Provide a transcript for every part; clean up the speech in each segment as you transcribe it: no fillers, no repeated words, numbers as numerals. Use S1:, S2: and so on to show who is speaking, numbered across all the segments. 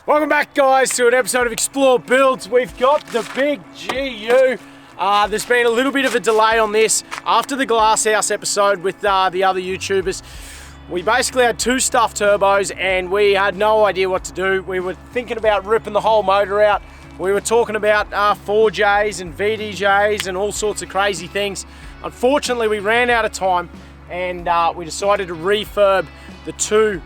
S1: Welcome back, guys, to an episode of Explore Builds. We've got the big GU. There's been a little bit of a delay on this. After the Glasshouse episode with the other YouTubers, we basically had two stuffed turbos and we had no idea what to do. We were thinking about ripping the whole motor out. We were talking about 4Js and VDJs and all sorts of crazy things. Unfortunately, we ran out of time and we decided to refurb the two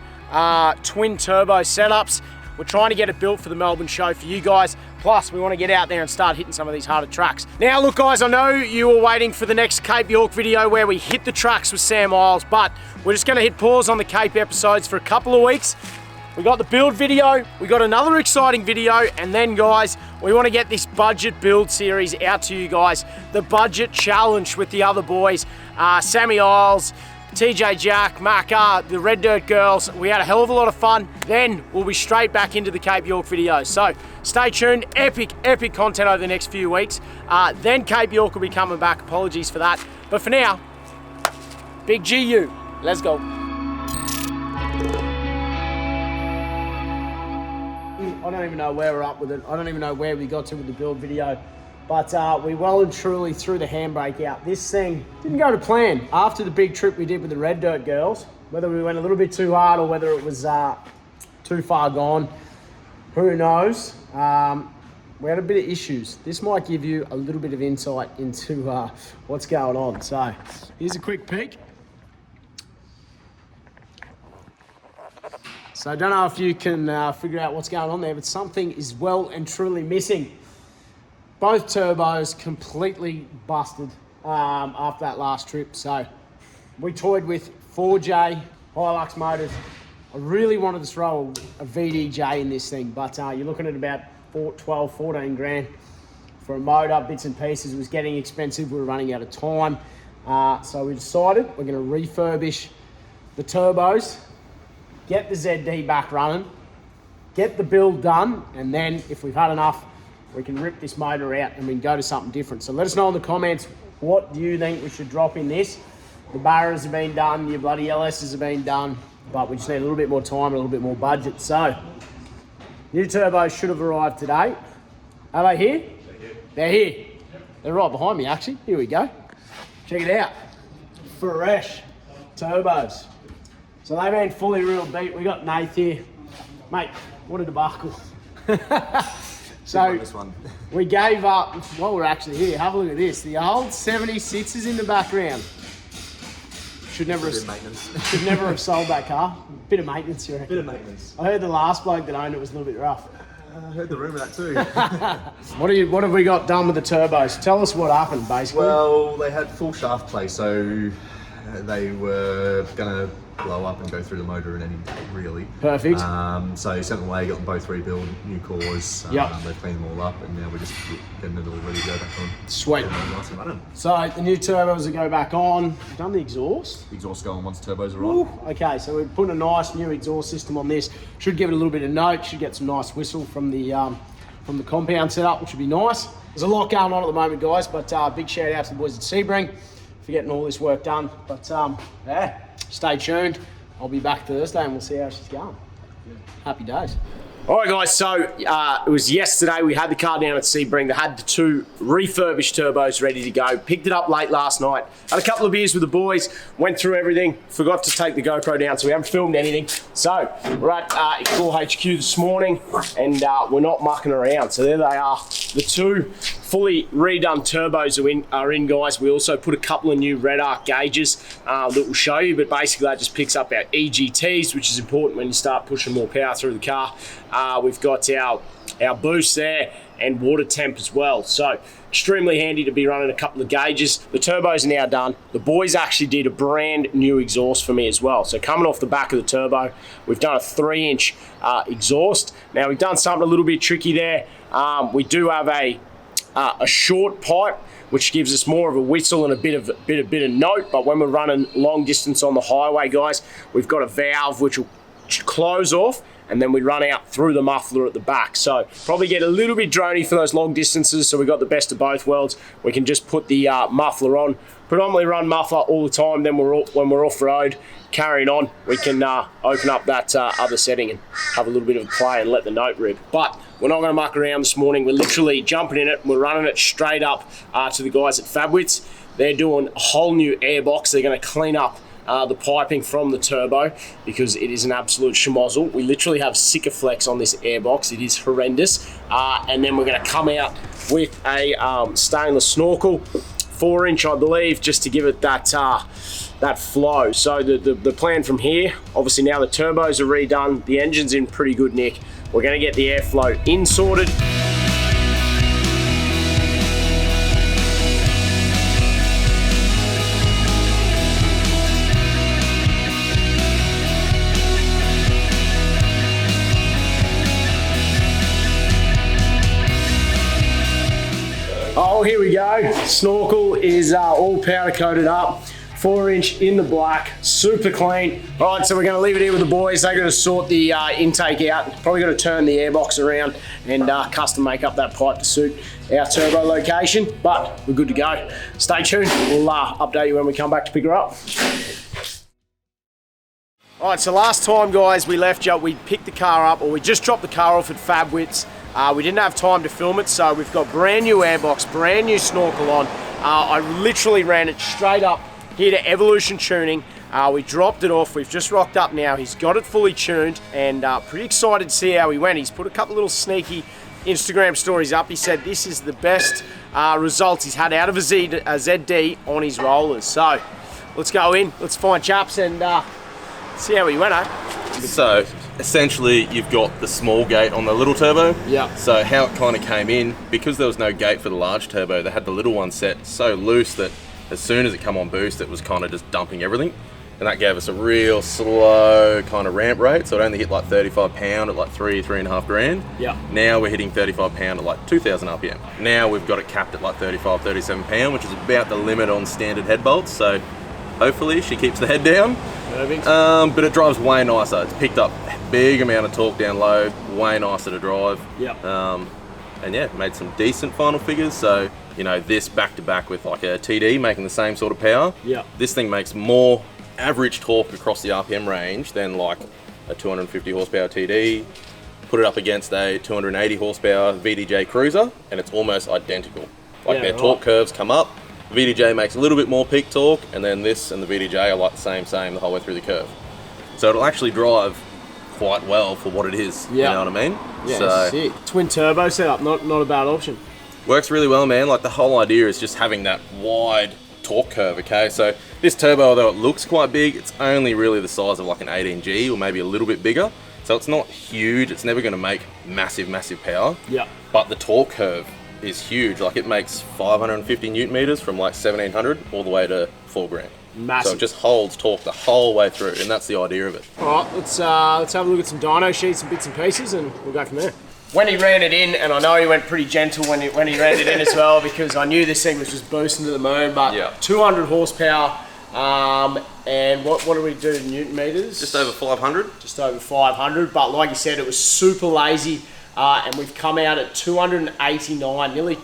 S1: twin turbo setups. We're trying to get it built for the Melbourne show for you guys. Plus, we want to get out there and start hitting some of these harder tracks. Now, look, guys, I know you were waiting for the next Cape York video where we hit the tracks with Sam Isles, but we're just going to hit pause on the Cape episodes for a couple of weeks. We got the build video, we got another exciting video, and then, guys, we want to get this budget build series out to you guys. The budget challenge with the other boys, Sammy Isles, TJ Jack, Mark R, the Redarc girls. We had a hell of a lot of fun. Then we'll be straight back into the Cape York videos. So stay tuned, epic content over the next few weeks. Then Cape York will be coming back, apologies for that. But for now, big GU, let's go. I don't even know where we're up with it. I don't even know where we got to with the build video. But we well and truly threw the handbrake out. This thing didn't go to plan. After the big trip we did with the Redarc girls, whether we went a little bit too hard or whether it was too far gone, who knows? We had a bit of issues. This might give you a little bit of insight into what's going on. So here's a quick peek. So I don't know if you can figure out what's going on there, but something is well and truly missing. Both turbos completely busted after that last trip. So we toyed with 4J Hilux motors. I really wanted to throw a VDJ in this thing, but you're looking at about 12, 14 grand for a motor, bits and pieces. It was getting expensive. We were running out of time. So we decided we're going to refurbish the turbos, get the ZD back running, get the build done, and then if we've had enough, we can rip this motor out and we can go to something different. So let us know in the comments, what do you think we should drop in this? The Barras have been done, your bloody LSs have been done, but we just need a little bit more time, a little bit more budget. So, new turbos should have arrived today. Are they here? They're here. They're here. Yep. They're right behind me, actually. Here we go. Check it out. Fresh turbos. So they've been fully reeled beat. We got Nath here. Mate, what a debacle. So we gave up, while we're actually here, have a look at this. The old 76 is in the background. Should never have sold that car. Bit of maintenance, you reckon?
S2: Bit of maintenance.
S1: I heard the last bloke that owned it was a little bit rough.
S2: I heard the rumour of that too.
S1: What have we got done with the turbos? Tell us what happened, basically.
S2: Well, they had full shaft play, so they were going to blow up and go through the motor and anything, really. Perfect. So sent them away, got them both rebuilt, new cores. They've cleaned them all up, and now we're just getting it all ready to go back on.
S1: Sweet.
S2: Nice and running.
S1: So the new turbos will go back on. We've done the exhaust.
S2: The exhaust going once turbos are on.
S1: Ooh, okay, so we've put a nice new exhaust system on this. Should give it a little bit of note. Should get some nice whistle from the compound setup, which would be nice. There's a lot going on at the moment, guys, but big shout out to the boys at Sebring for getting all this work done. But yeah, stay tuned. I'll be back Thursday and we'll see how she's going. Happy days. All right, guys, so it was yesterday. We had the car down at Sebring. They had the two refurbished turbos ready to go. Picked it up late last night. Had a couple of beers with the boys. Went through everything. Forgot to take the GoPro down, so we haven't filmed anything. So we're at Explore HQ this morning, and we're not mucking around. So there they are. The two fully redone turbos are in, guys. We also put a couple of new Redarc gauges that we'll show you, but basically that just picks up our EGTs, which is important when you start pushing more power through the car. We've got our boost there and water temp as well. So extremely handy to be running a couple of gauges. The turbos are now done. The boys actually did a brand new exhaust for me as well. So coming off the back of the turbo, we've done a 3-inch exhaust. Now we've done something a little bit tricky there. We do have a short pipe, which gives us more of a whistle and a bit of note. But when we're running long distance on the highway, guys, we've got a valve which will close off, and then we run out through the muffler at the back. So probably get a little bit droney for those long distances, so we got the best of both worlds. We can just put the muffler on, predominantly run muffler all the time, then when we're off-road, carrying on, we can open up that other setting and have a little bit of a play and let the note rip. But we're not going to muck around this morning. We're literally jumping in it. We're running it straight up to the guys at Fabwitz. They're doing a whole new airbox. They're going to clean up the piping from the turbo because it is an absolute schmozzle. We literally have Sikaflex on this airbox. It is horrendous. And then we're going to come out with a stainless snorkel, 4-inch I believe, just to give it that that flow. So the plan from here, obviously now the turbos are redone, the engine's in pretty good nick. We're going to get the airflow in sorted. Oh, here we go. Snorkel is all powder coated up. 4-inch in the black, super clean. All right, so we're going to leave it here with the boys. They're going to sort the intake out. Probably going to turn the airbox around and custom make up that pipe to suit our turbo location. But we're good to go. Stay tuned. We'll update you when we come back to pick her up. All right, so last time, guys, we left you. We picked the car up, or we just dropped the car off at Fabwitz. We didn't have time to film it, so we've got brand new airbox, brand new snorkel on. I literally ran it straight up here to Evolution Tuning. We dropped it off. We've just rocked up now. He's got it fully tuned, and pretty excited to see how he went. He's put a couple of little sneaky Instagram stories up. He said this is the best results he's had out of a ZD on his rollers. So let's go in, let's find chaps and see how he went, eh?
S3: So essentially you've got the small gate on the little turbo.
S1: Yeah.
S3: So how it kind of came in, because there was no gate for the large turbo, they had the little one set so loose that as soon as it come on boost, it was kind of just dumping everything. And that gave us a real slow kind of ramp rate. So it only hit like 35 pound at like 3.5 grand.
S1: Yeah.
S3: Now we're hitting 35 pound at like 2,000 RPM. Now we've got it capped at like 35, 37 pound, which is about the limit on standard head bolts. So hopefully she keeps the head down. But it drives way nicer. It's picked up a big amount of torque down low, way nicer to drive.
S1: Yeah.
S3: And yeah, made some decent final figures. So, you know, this back to back with like a TD making the same sort of power.
S1: Yeah.
S3: This thing makes more average torque across the RPM range than like a 250 horsepower TD. Put it up against a 280 horsepower VDJ Cruiser, and it's almost identical. Like their torque curves come up. VDJ makes a little bit more peak torque, and then this and the VDJ are like the same the whole way through the curve. So it'll actually drive quite well for what it is.
S1: Yeah.
S3: You know what I mean?
S1: Yeah,
S3: so
S1: sick. Twin turbo setup, not a bad option.
S3: Works really well, man. Like the whole idea is just having that wide torque curve, okay? So this turbo, although it looks quite big, it's only really the size of like an 18G or maybe a little bit bigger. So it's not huge. It's never gonna make massive power.
S1: Yeah.
S3: But the torque curve is huge. Like it makes 550 newton meters from like 1700 all the way to 4 grand.
S1: Massive.
S3: So it just holds torque the whole way through, and that's the idea of it.
S1: All right, let's have a look at some dyno sheets and bits and pieces, and we'll go from there. When he ran it in, and I know he went pretty gentle when he ran it in as well, because I knew this thing was just boosting to the moon. But
S3: yeah.
S1: 200 horsepower, and what do we do in newton meters?
S3: Just over 500.
S1: Just over 500. But like you said, it was super lazy, and we've come out at 289, nearly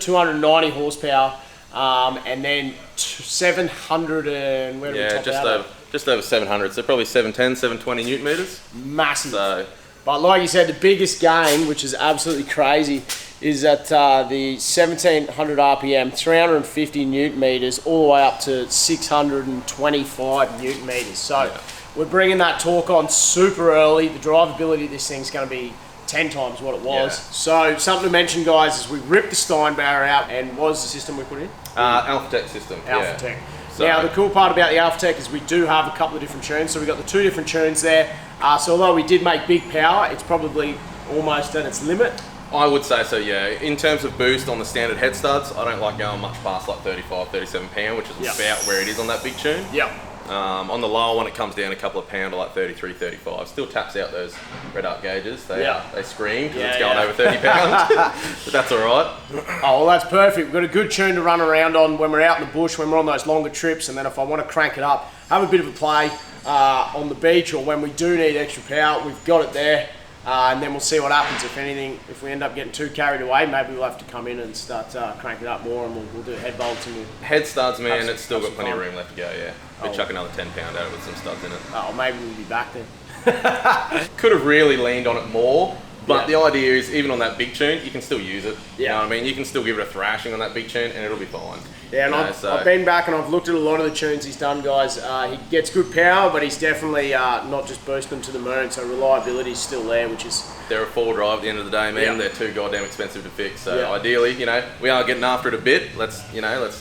S1: 290 horsepower. And then 700 and where do we top out?
S3: Just over 700. So probably 710, 720 newton meters.
S1: Massive.
S3: So,
S1: but like you said, the biggest gain, which is absolutely crazy, is at the 1700 RPM, 350 newton meters, all the way up to 625 newton meters. So yeah. We're bringing that torque on super early. The drivability of this thing's going to be 10 times what it was. Yeah. So something to mention, guys, is we ripped the Steinbauer out, and what was the system we put in?
S3: AlphaTech system.
S1: AlphaTech.
S3: Yeah. So,
S1: now the cool part about the AlphaTech is we do have a couple of different tunes. So we've got the 2 different tunes there. So although we did make big power, it's probably almost at its limit.
S3: I would say so, yeah. In terms of boost on the standard head studs, I don't like going much past like 35, 37 pound, which is about where it is on that big tune.
S1: Yep.
S3: On the lower one, it comes down a couple of pound to like 33, 35. Still taps out those Redarc gauges. They scream because it's going over 30 pounds, but that's all right.
S1: Oh, well, that's perfect. We've got a good tune to run around on when we're out in the bush, when we're on those longer trips, and then if I want to crank it up, have a bit of a play, on the beach, or when we do need extra power, we've got it there. And then we'll see what happens. If anything, if we end up getting too carried away, maybe we'll have to come in and start cranking it up more, and we'll do head bolts. And
S3: head studs, man, it's still got plenty of room left to go, yeah. We'll chuck another 10 pound out with some studs in it.
S1: Oh, maybe we'll be back then.
S3: Could have really leaned on it more, but the idea is, even on that big tune, you can still use it. You know what I mean? You can still give it a thrashing on that big tune, and it'll be fine.
S1: Yeah, and I've been back and I've looked at a lot of the tunes he's done, guys. He gets good power, but he's definitely not just boosting them to the moon, so reliability's still there, which is...
S3: They're a 4-drive at the end of the day, man. They're too goddamn expensive to fix. So ideally, you know, we are getting after it a bit. Let's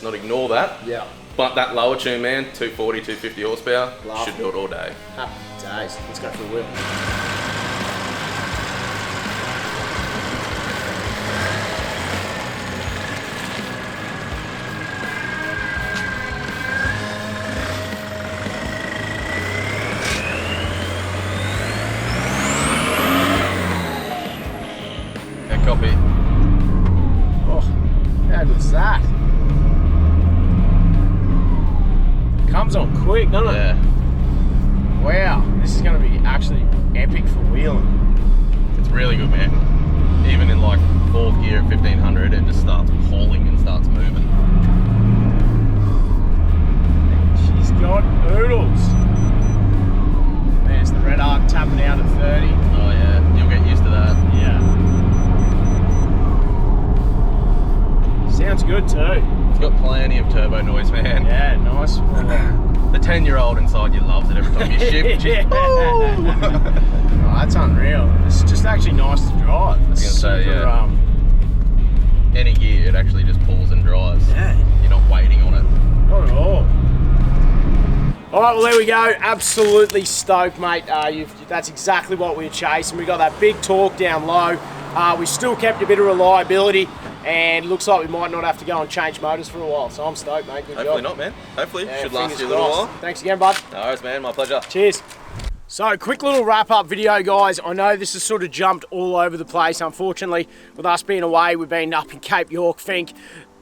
S3: not ignore that.
S1: Yeah.
S3: But that lower tune, man, 240, 250 horsepower, should do it all day.
S1: Happy days. Let's go for a wheel.
S3: Copy.
S1: Oh, how good's that? Comes on quick, doesn't it?
S3: Yeah.
S1: Wow, this is going to be actually epic for wheeling.
S3: It's really good, man. Even in like 4th gear at 1500, it just starts hauling and starts moving.
S1: She's got oodles. There's the Redarc tapping out at 30.
S3: Oh yeah, you'll get used to that.
S1: Yeah. Sounds good too.
S3: It's got plenty of turbo noise, man.
S1: Yeah, nice.
S3: The 10-year-old inside you loves it every time you shift.
S1: Oh, that's unreal. It's just actually nice to drive. It's
S3: say, any gear, it actually just pulls and drives.
S1: Yeah.
S3: You're not waiting on it.
S1: Not at all. All right, well, there we go. Absolutely stoked, mate. That's exactly what we were chasing. We got that big torque down low. We still kept a bit of reliability, and looks like we might not have to go and change motors for a while. So I'm stoked, mate. Good
S3: Hopefully
S1: job.
S3: not, man. Hopefully.
S1: Yeah,
S3: Should last you a
S1: fingers
S3: little
S1: crossed.
S3: while.
S1: Thanks again, bud.
S3: No worries, man. My pleasure.
S1: Cheers. So, quick little wrap-up video, guys. I know this has sort of jumped all over the place. Unfortunately, with us being away, we've been up in Cape York, Fink,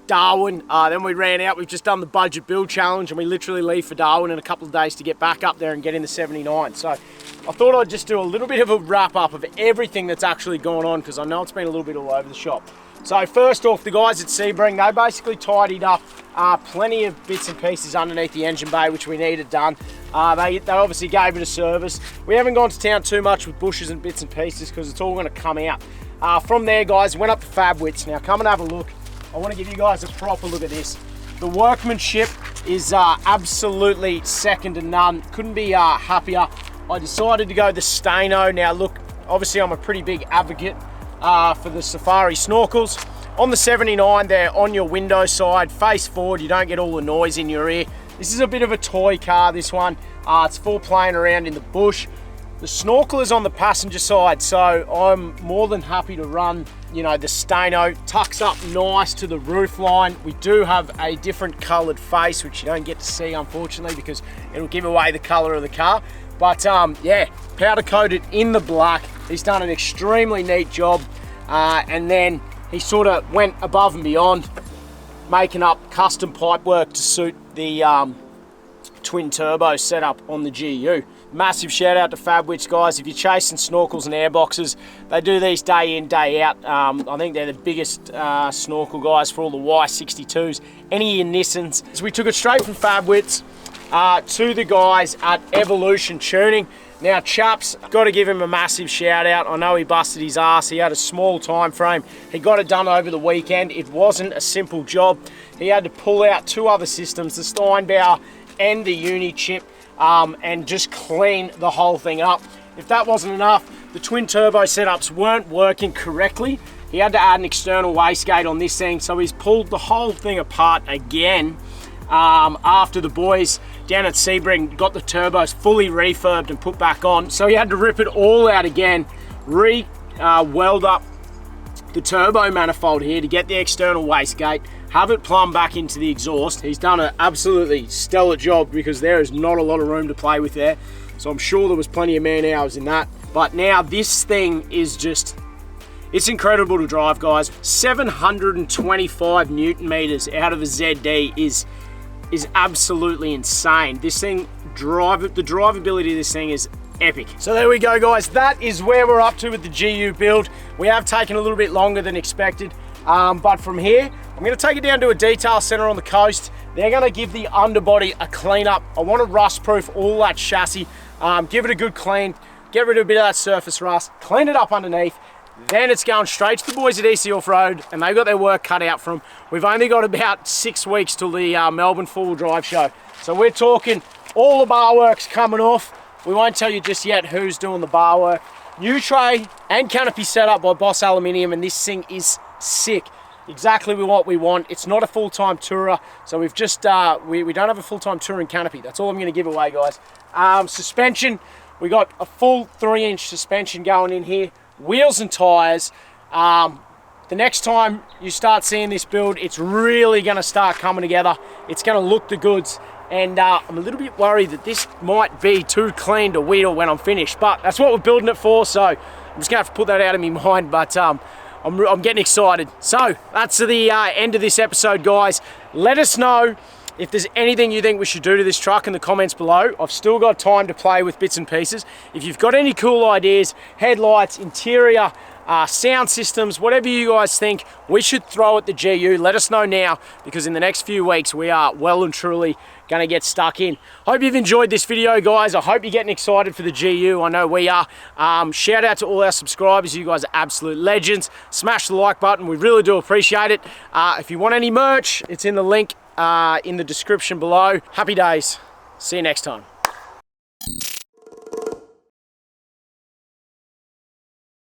S1: Darwin. Then we ran out. We've just done the budget build challenge, and we literally leave for Darwin in a couple of days to get back up there and get in the 79. So, I thought I'd just do a little bit of a wrap-up of everything that's actually gone on, because I know it's been a little bit all over the shop. So first off, the guys at Sebring, they basically tidied up plenty of bits and pieces underneath the engine bay, which we needed done. They obviously gave it a service. We haven't gone to town too much with bushes and bits and pieces because it's all going to come out. From there, guys, went up to Fabwitz. Now come and have a look. I want to give you guys a proper look at this. The workmanship is absolutely second to none. Couldn't be happier. I decided to go the Stano. Now look, obviously I'm a pretty big advocate for the Safari snorkels. On the 79, they're on your window side, face forward, you don't get all the noise in your ear. This is a bit of a toy car, this one. It's for playing around in the bush. The snorkel is on the passenger side, so I'm more than happy to run, you know, the Stano. Tucks up nice to the roof line. We do have a different coloured face, which you don't get to see, unfortunately, because it'll give away the colour of the car. But yeah, powder coated in the black. He's done an extremely neat job. And then he sort of went above and beyond, making up custom pipework to suit the twin turbo setup on the GU. Massive shout out to Fabwitz, guys. If you're chasing snorkels and airboxes, they do these day in, day out. I think they're the biggest snorkel guys for all the Y62s, any Nissans. So we took it straight from Fabwitz to the guys at Evolution Tuning. Now, chaps, got to give him a massive shout out. I know he busted his ass. He had a small time frame. He got it done over the weekend. It wasn't a simple job. He had to pull out 2 other systems, the Steinbauer and the Uni chip, and just clean the whole thing up. If that wasn't enough, the twin turbo setups weren't working correctly. He had to add an external wastegate on this thing, so he's pulled the whole thing apart again. After the boys down at Sebring got the turbos fully refurbed and put back on, so he had to rip it all out again, weld up the turbo manifold here to get the external wastegate, have it plumb back into the exhaust. He's done an absolutely stellar job because there is not a lot of room to play with there, so I'm sure there was plenty of man hours in that. But now this thing is just, it's incredible to drive, guys. 725 Newton meters out of a ZD is absolutely insane. This thing the drivability of this thing is epic. So there we go, guys. That is where we're up to with the GU build. We have taken a little bit longer than expected, but from here, I'm going to take it down to a detail center on the coast. They're going to give the underbody a clean up. I want to rust proof all that chassis, give it a good clean, get rid of a bit of that surface rust, clean it up underneath. Then it's going straight to the boys at EC Off-Road, and they've got their work cut out for them. We've only got about 6 weeks till the Melbourne four-wheel drive show. So we're talking all the bar work's coming off. We won't tell you just yet who's doing the bar work. New tray and canopy set up by Boss Aluminium, and this thing is sick. Exactly what we want. It's not a full-time tourer, so we've just, we don't have a full-time touring canopy. That's all I'm gonna give away, guys. Suspension, we got a full 3-inch suspension going in here. Wheels and tires. The next time you start seeing this build, it's really going to start coming together. It's going to look the goods, and I'm a little bit worried that this might be too clean to wheel when I'm finished, but that's what we're building it for, so I'm just going to have to put that out of my mind, but I'm getting excited. So that's the end of this episode, guys. Let us know if there's anything you think we should do to this truck in the comments below. I've still got time to play with bits and pieces. If you've got any cool ideas, headlights, interior, sound systems, whatever you guys think we should throw at the GU, let us know now, because in the next few weeks we are well and truly going to get stuck in. Hope you've enjoyed this video, guys. I hope you're getting excited for the GU. I know we are. Shout out to all our subscribers. You guys are absolute legends. Smash the like button. We really do appreciate it. If you want any merch, it's in the link in the description below. Happy days. See you next time.